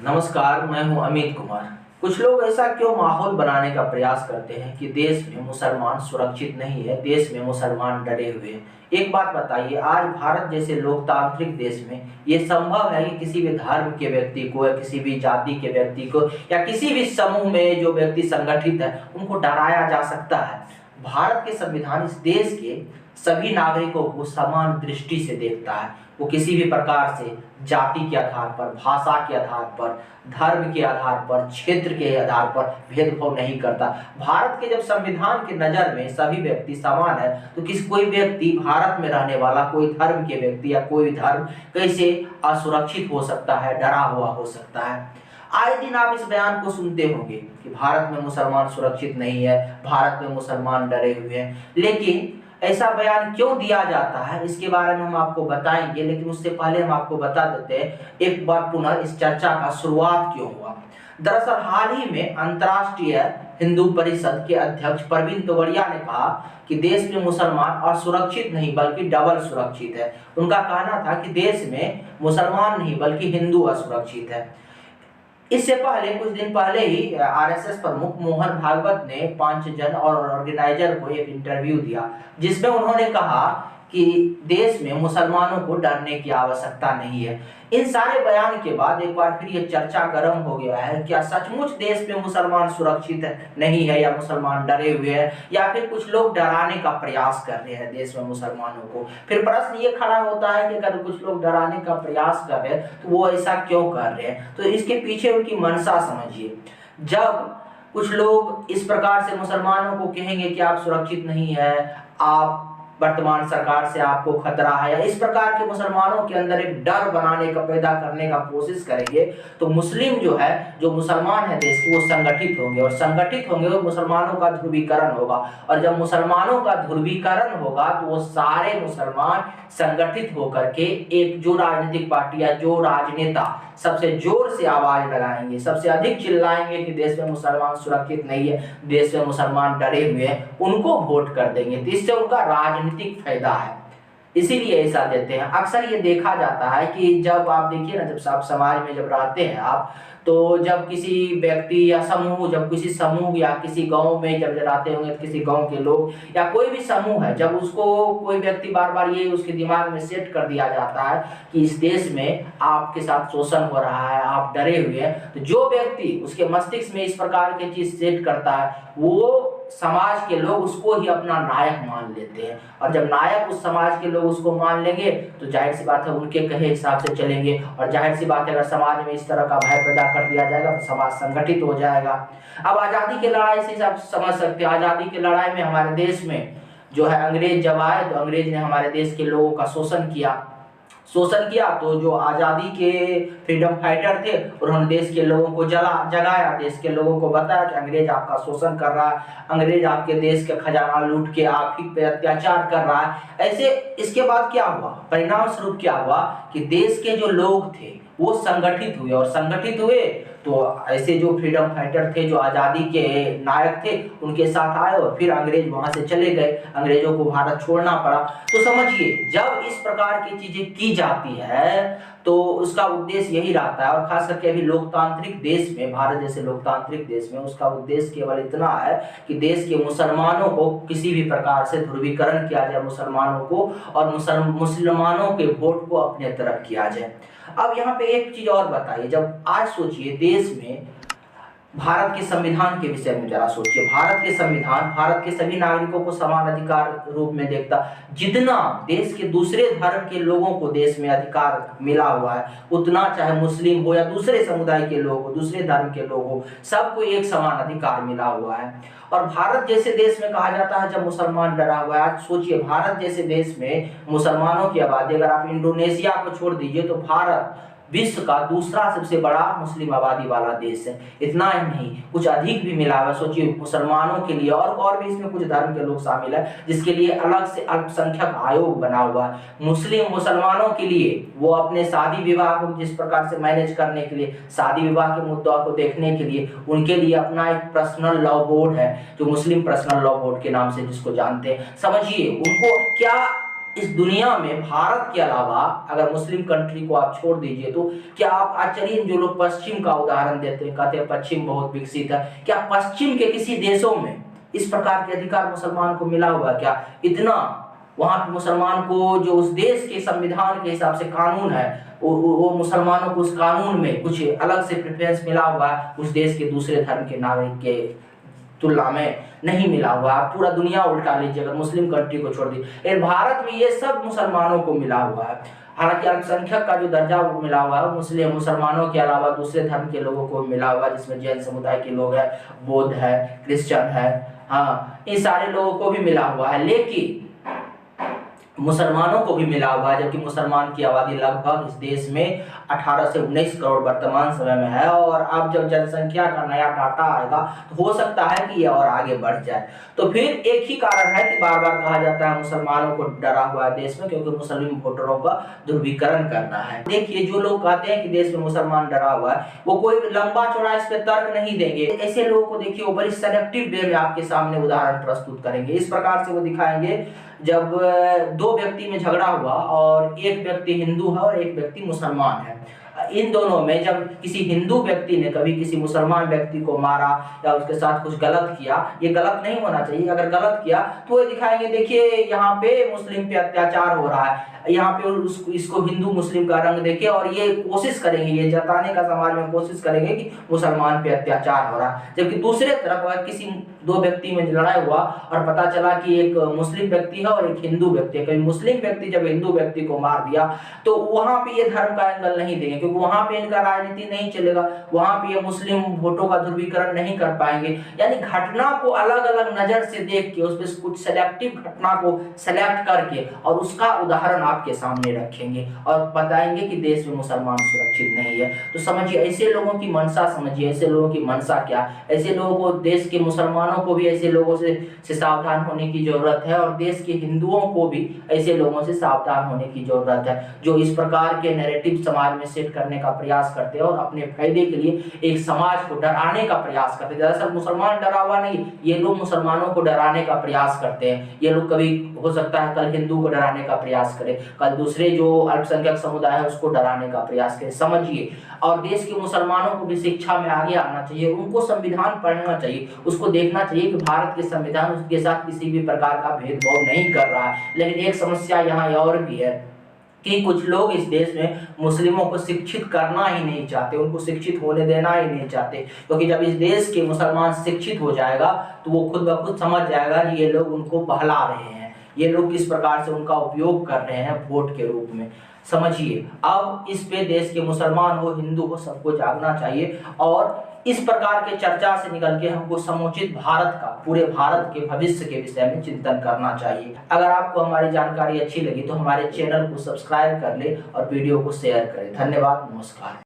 नमस्कार, मैं हूं अमित कुमार। कुछ लोग ऐसा क्यों माहौल बनाने का प्रयास करते हैं कि देश में मुसलमान सुरक्षित नहीं है, देश में मुसलमान डरे हुए हैं। एक बात बताइए, आज भारत जैसे लोकतांत्रिक देश में ये संभव है कि किसी भी धर्म के व्यक्ति को या किसी भी जाति के व्यक्ति को या किसी भी समूह में जो व्यक्ति संगठित है उनको डराया जा सकता है? भारत के संविधान इस देश के सभी नागरिकों को समान दृष्टि से देखता है। वो किसी भी प्रकार से जाति के आधार पर, भाषा के आधार पर, धर्म के आधार पर, क्षेत्र के आधार पर भेदभाव नहीं करता। भारत के जब संविधान की नज़र में सभी व्यक्ति समान है तो कोई व्यक्ति भारत में रहने वाला कोई धर्म के व्यक्ति या कोई धर्म कैसे असुरक्षित हो सकता है, डरा हुआ हो सकता है? आए दिन आप इस बयान को सुनते होंगे कि भारत में मुसलमान सुरक्षित नहीं है, भारत में मुसलमान डरे हुए हैं। लेकिन ऐसा बयान क्यों दिया जाता है इसके बारे में हम आपको बताएंगे, लेकिन उससे पहले हम आपको बता देते हैं एक बार पुनः इस चर्चा का शुरुआत क्यों हुआ। दरअसल हाल ही में अंतर्राष्ट्रीय हिंदू परिषद के अध्यक्ष प्रवीण तोगड़िया ने कहा कि देश में मुसलमान असुरक्षित नहीं बल्कि डबल सुरक्षित है। उनका कहना था कि देश में मुसलमान नहीं बल्कि हिंदू असुरक्षित है। इससे पहले कुछ दिन पहले ही आरएसएस प्रमुख मोहन भागवत ने पांचजन और ऑर्गेनाइजर को एक इंटरव्यू दिया जिसमें उन्होंने कहा कि देश में मुसलमानों को डरने की आवश्यकता नहीं है। इन सारे बयान के बाद एक बार फिर ये चर्चा गर्म हो गया है, क्या सचमुच देश में मुसलमान सुरक्षित नहीं है या मुसलमान डरे हुए हैं, या फिर कुछ लोग डराने का प्रयास कर रहे हैं देश में मुसलमानों को? फिर प्रश्न ये खड़ा होता है कि अगर कुछ लोग डराने का प्रयास कर रहे हैं तो वो ऐसा क्यों कर रहे हैं? तो इसके पीछे उनकी मंशा समझिए। जब कुछ लोग इस प्रकार से मुसलमानों को कहेंगे कि आप सुरक्षित नहीं है, आप वर्तमान सरकार से आपको खतरा है, या इस प्रकार के मुसलमानों के अंदर एक डर बनाने का, पैदा करने का कोशिश करेंगे, तो मुस्लिम जो है, जो मुसलमान है देश के, वो संगठित होंगे और संगठित होंगे वो मुसलमानों का ध्रुवीकरण होगा। और जब मुसलमानों का ध्रुवीकरण होगा तो वो सारे मुसलमान संगठित होकर के एक जो राजनीतिक पार्टी या जो राजनेता सबसे जोर से आवाज लगाएंगे, सबसे अधिक चिल्लाएंगे कि देश में मुसलमान सुरक्षित नहीं है, देश में मुसलमान डरे हुए हैं, उनको वोट कर देंगे। तो इससे उनका राजनीतिक फायदा है, इसीलिए ऐसा देते हैं। अक्सर ये देखा जाता है कि जब आप देखिए ना, जब आप समाज में जब रहते हैं आप, तो जब किसी व्यक्ति या समूह, जब किसी समूह या किसी गांव में जब रहते होंगे तो किसी गांव के लोग या कोई भी समूह है, जब उसको कोई व्यक्ति बार बार ये उसके दिमाग में सेट कर दिया जाता है कि इस देश में आपके साथ शोषण हो रहा है, आप डरे हुए हैं, तो जो व्यक्ति उसके मस्तिष्क में इस प्रकार की चीज सेट करता है वो समाज के लोग उसको ही अपना नायक मान लेते हैं। और जब नायक उस समाज के लोग उसको मान लेंगे तो जाहिर सी बात है उनके कहे हिसाब से चलेंगे। और जाहिर सी बात है अगर समाज में इस तरह का भय पैदा कर दिया जाएगा तो समाज संगठित हो जाएगा। अब आज़ादी की लड़ाई से आप समझ सकते हैं, आज़ादी की लड़ाई में हमारे देश में जो है अंग्रेज जब आए तो अंग्रेज ने हमारे देश के लोगों का शोषण किया। तो जो आज़ादी के फ्रीडम फाइटर थे उन्होंने देश के लोगों को जगाया, देश के लोगों को बताया कि अंग्रेज आपका शोषण कर रहा है, अंग्रेज आपके देश का खजाना लूट के आप ही पे अत्याचार कर रहा है। ऐसे इसके बाद क्या हुआ, परिणाम स्वरूप क्या हुआ कि देश के जो लोग थे वो संगठित हुए, और संगठित हुए तो ऐसे जो फ्रीडम फाइटर थे, जो आज़ादी के नायक थे, उनके साथ आए और फिर अंग्रेज वहां से चले गए, अंग्रेजों को भारत छोड़ना पड़ा। तो समझिए जब इस प्रकार की चीजें की जाती है तो उसका उद्देश्य यही रहता है। और खास करके अभी लोकतांत्रिक देश में, भारत जैसे लोकतांत्रिक देश में, उसका उद्देश्य केवल इतना है कि देश के मुसलमानों को किसी भी प्रकार से ध्रुवीकरण किया जाए मुसलमानों को, और मुसलमानों के वोट को अपने तरफ किया जाए। अब यहाँ पे एक चीज और बताइए, जब आज सोचिए देश में भारत के संविधान के विषय में जरा सोचिए। भारत के संविधान भारत के सभी नागरिकों को समान अधिकार रूप में देखता। जितना देश के दूसरे धर्म के लोगों को देश में अधिकार मिला हुआ है उतना चाहे मुस्लिम हो या दूसरे समुदाय के लोग हो, दूसरे धर्म के लोग हो, सबको एक समान अधिकार मिला हुआ है। और भारत जैसे देश में कहा जाता है जब मुसलमान डरा हुआ है। आज सोचिए भारत जैसे देश में मुसलमानों की आबादी, अगर आप इंडोनेशिया को छोड़ दीजिए तो भारत विश्व का दूसरा सबसे बड़ा मुस्लिम आबादी वाला देश है। इतना ही नहीं, कुछ अधिक भी मिला हुआ। सोचिए मुसलमानों के लिए और भी इसमें कुछ धर्म के लोग शामिल है जिसके लिए अलग से अल्पसंख्यक आयोग बना हुआ है। मुसलमानों के लिए वो अपने शादी विवाह को जिस प्रकार से मैनेज करने के लिए, शादी विवाह के मुद्दों को देखने के लिए उनके लिए अपना एक पर्सनल लॉ बोर्ड है, जो मुस्लिम पर्सनल लॉ बोर्ड के नाम से जिसको जानते हैं। समझिए उनको क्या इस दुनिया में भारत के अलावा अगर मुस्लिम कंट्री को आप छोड़ दीजिए तो क्या आप आश्चर्य, जो लोग पश्चिम का उदाहरण देते हैं, कहते हैं पश्चिम बहुत विकसित है, क्या पश्चिम के किसी देशों में इस प्रकार के अधिकार मुसलमान को मिला हुआ है क्या? इतना वहां पे मुसलमान को जो उस देश के संविधान के हिसाब से कानून है वो मुसलमानों को उस कानून में कुछ अलग से प्रेफरेंस मिला हुआ है, उस देश के दूसरे धर्म के नागरिक के तुलना में नहीं मिला हुआ। आप पूरा दुनिया उल्टा लीजिए, अगर मुस्लिम कंट्री को छोड़ दी, भारत में ये सब मुसलमानों को मिला हुआ है। हालांकि अल्पसंख्यक का जो दर्जा वो मिला हुआ है मुसलमानों के अलावा दूसरे धर्म के लोगों को मिला हुआ है, जिसमें जैन समुदाय के लोग हैं, बौद्ध है, क्रिश्चियन है, हाँ, इन सारे लोगों को भी मिला हुआ है। लेकिन मुसलमानों को भी मिला हुआ है, जबकि मुसलमान की आबादी लगभग इस देश में 18 से 19 करोड़ वर्तमान समय में है। और अब जब जनसंख्या का नया डाटा आएगा तो हो सकता है कि ये और आगे बढ़ जाए। तो फिर एक ही कारण है कि बार बार कहा जाता है मुसलमानों को डरा हुआ है देश में, क्योंकि मुस्लिम वोटरों का ध्रुवीकरण करना है। देखिए, जो लोग कहते हैं कि देश में मुसलमान डरा हुआ है, वो कोई लंबा चौड़ा इस पे तर्क नहीं देंगे। ऐसे लोगों को देखिए, वो बड़ी सेलेक्टिव वे में आपके सामने उदाहरण प्रस्तुत करेंगे। इस प्रकार से वो दिखाएंगे, जब दो व्यक्ति में झगड़ा हुआ और एक व्यक्ति हिंदू है और एक व्यक्ति मुसलमान है, इन दोनों में जब किसी हिंदू व्यक्ति ने कभी किसी मुसलमान व्यक्ति को मारा या उसके साथ कुछ गलत किया, ये गलत नहीं होना चाहिए, अगर गलत किया तो ये दिखाएंगे, देखिए यहाँ पे मुस्लिम पे अत्याचार हो रहा है, यहाँ पे इसको हिंदू मुस्लिम का रंग देके, और ये कोशिश करेंगे, ये जताने का समाज में कोशिश करेंगे कि मुसलमान पे अत्याचार हो रहा है। जबकि दूसरे तरफ अगर किसी दो व्यक्ति में लड़ाई हुआ और पता चला कि एक मुस्लिम व्यक्ति है और एक हिंदू व्यक्ति है, कभी मुस्लिम व्यक्ति जब हिंदू व्यक्ति को मार दिया तो वहां पे ये धर्म का एंगल नहीं देंगे, क्योंकि वहां पे इनका राजनीति नहीं चलेगा, वहां पे ये मुस्लिम वोटों का ध्रुवीकरण नहीं कर पाएंगे। यानी घटना को अलग अलग नजर से देख के, उसमें कुछ सेलेक्टिव घटना को सेलेक्ट करके और उसका उदाहरण आपके सामने रखेंगे और बताएंगे कि देश में मुसलमान सुरक्षित नहीं है। तो समझिए, ऐसे लोगों की मंशा समझिए, ऐसे लोगों की मंशा क्या, ऐसे लोगों को, देश के मुसलमानों को भी ऐसे लोगों से सावधान होने की जरूरत है, और देश के हिंदुओं को भी ऐसे लोगों से सावधान होने की जरूरत है, जो इस प्रकार के नैरेटिव समाज में सेट करने का प्रयास करते हैं और अपने फायदे के लिए एक समाज को डराने का प्रयास करते हैं। दरअसल मुसलमान डरा हुआ नहीं, ये लोग मुसलमानों को डराने का प्रयास करते हैं। ये लोग कभी हो सकता है कल हिंदू को डराने का प्रयास करें, कल दूसरे जो अल्पसंख्यक समुदाय है उसको डराने का प्रयास करें। समझिए, और देश के मुसलमानों को भी शिक्षा में आगे आना चाहिए, उनको संविधान पढ़ना चाहिए, उसको देखना चाहिए कि भारत के संविधान उसके साथ किसी भी प्रकार का भेदभाव नहीं कर रहा है। लेकिन एक समस्या यहाँ और भी है कि कुछ लोग इस देश में मुस्लिमों को शिक्षित करना ही नहीं चाहते, उनको शिक्षित होने देना ही नहीं चाहते, क्योंकि जब इस देश के मुसलमान शिक्षित हो जाएगा तो वो खुद ब खुद समझ जाएगा कि ये लोग उनको बहला रहे हैं, ये लोग किस प्रकार से उनका उपयोग कर रहे हैं वोट के रूप में। समझिए, अब इस पे देश के मुसलमान हो, हिंदू हो, सबको जागना चाहिए और इस प्रकार के चर्चा से निकल के हमको समुचित भारत का, पूरे भारत के भविष्य के विषय में चिंतन करना चाहिए। अगर आपको हमारी जानकारी अच्छी लगी तो हमारे चैनल को सब्सक्राइब कर ले और वीडियो को शेयर करें। धन्यवाद, नमस्कार।